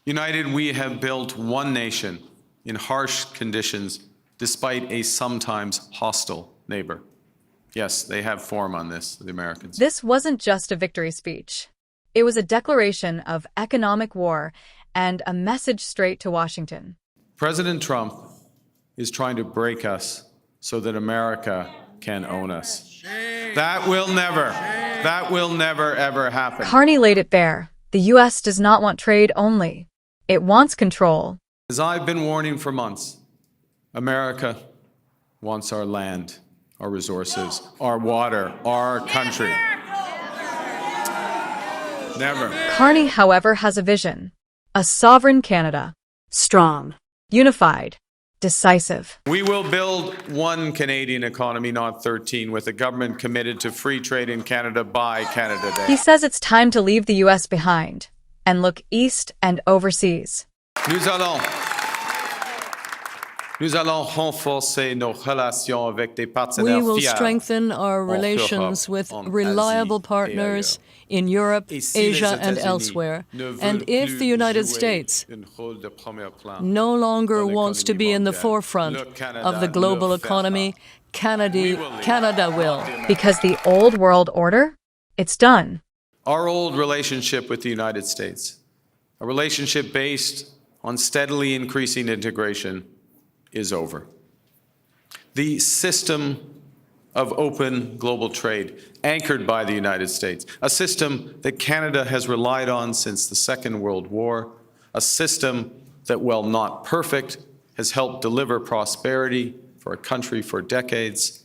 United, we have built one nation in harsh conditions despite a sometimes hostile neighbor. Yes, they have form on this, the Americans. This wasn't just a victory speech. It was a declaration of economic war and a message straight to Washington. President Trump is trying to break us so that America can own us. That will never, ever happen. Carney laid it bare. The U.S. does not want trade only. It wants control. As I've been warning for months, America wants our land, our resources, our water, our country. Never. Carney, however, has a vision. A sovereign Canada. Strong. Unified. Decisive. We will build one Canadian economy, not 13, with a government committed to free trade in Canada by Canada Day. He says it's time to leave the U.S. behind and look east and overseas. Nous allons renforcer nos relations avec des partenaires We will fiables strengthen our relations with reliable partners in Europe, Asia, and elsewhere. And if the United States no longer wants to be in the forefront of the global economy, Canada will. Because the old world order? It's done. Our old relationship with the United States, a relationship based on steadily increasing integration, is over. The system of open global trade, anchored by the United States, a system that Canada has relied on since the Second World War, a system that, while not perfect, has helped deliver prosperity for a country for decades,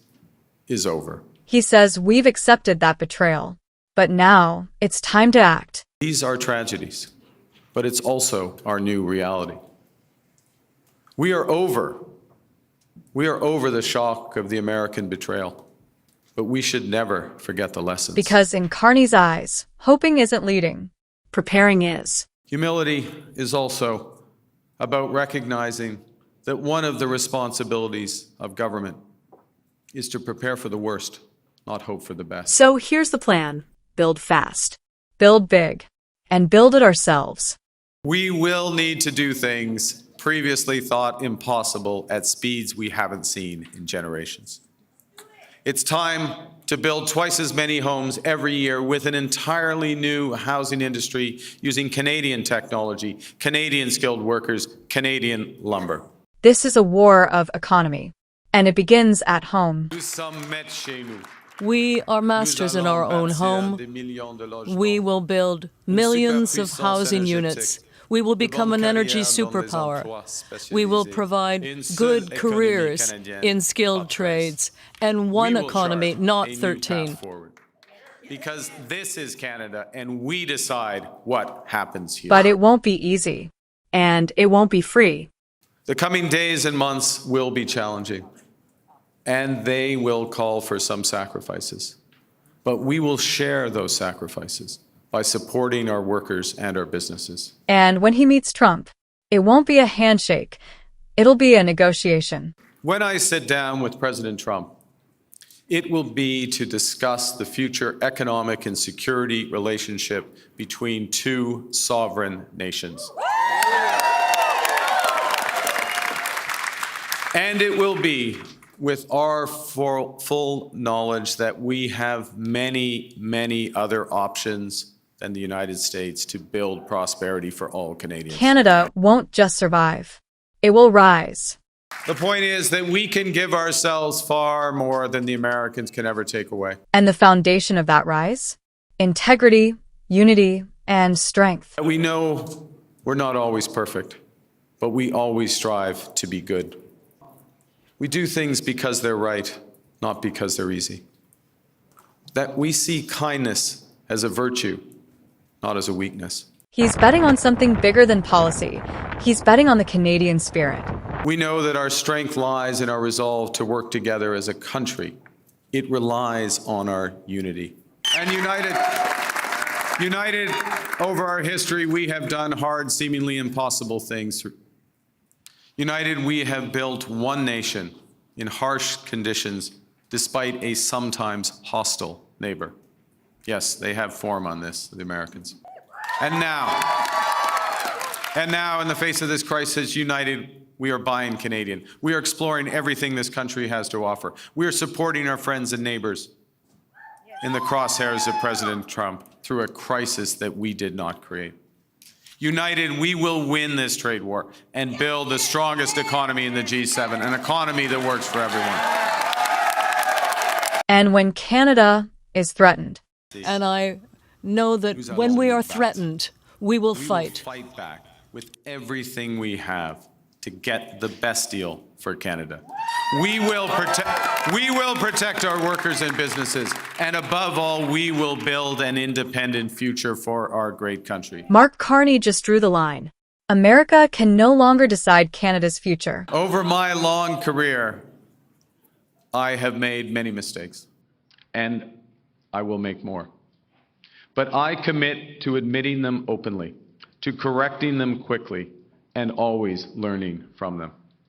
is over. He says we've accepted that betrayal, but now it's time to act. These are tragedies, but it's also our new reality. We are over the shock of the American betrayal, but we should never forget the lessons. Because in Carney's eyes, hoping isn't leading. Preparing is. Humility is also about recognizing that one of the responsibilities of government is to prepare for the worst, not hope for the best. So here's the plan. Build fast, build big, and build it ourselves. We will need to do things previously thought impossible at speeds we haven't seen in generations. It's time to build twice as many homes every year with an entirely new housing industry using Canadian technology, Canadian skilled workers, Canadian lumber. This is a war of economy, and it begins at home. We are masters in our own home. We will build millions of housing units. We will become an energy superpower. We will provide good careers in skilled trades and one economy, not 13. Because this is Canada, and we decide what happens here. But it won't be easy, and it won't be free. The coming days and months will be challenging, and they will call for some sacrifices. But we will share those sacrifices by supporting our workers and our businesses. And when he meets Trump, it won't be a handshake. It'll be a negotiation. When I sit down with President Trump, it will be to discuss the future economic and security relationship between two sovereign nations. And it will be with our full knowledge that we have many other options than the United States to build prosperity for all Canadians. Canada won't just survive. It will rise. The point is that we can give ourselves far more than the Americans can ever take away. And the foundation of that rise? Integrity, unity, and strength. We know we're not always perfect, but we always strive to be good. We do things because they're right, not because they're easy. That we see kindness as a virtue, not as a weakness. He's betting on something bigger than policy. He's betting on the Canadian spirit. We know that our strength lies in our resolve to work together as a country. It relies on our unity. And united over our history, we have done hard, seemingly impossible things. United, we have built one nation in harsh conditions despite a sometimes hostile neighbor. Yes, they have form on this, the Americans. And And now, in the face of this crisis, united, we are buying Canadian. We are exploring everything this country has to offer. We are supporting our friends and neighbors in the crosshairs of President Trump through a crisis that we did not create. United, we will win this trade war and build the strongest economy in the G7, an economy that works for everyone. And when Canada is threatened. And I know that when we are threatened, we will fight. We will fight back with everything we have to get the best deal for Canada. We will protect our workers and businesses, and above all, we will build an independent future for our great country. Mark Carney just drew the line. America can no longer decide Canada's future. Over my long career, I have made many mistakes, and I will make more. But I commit to admitting them openly, to correcting them quickly, and always learning from them.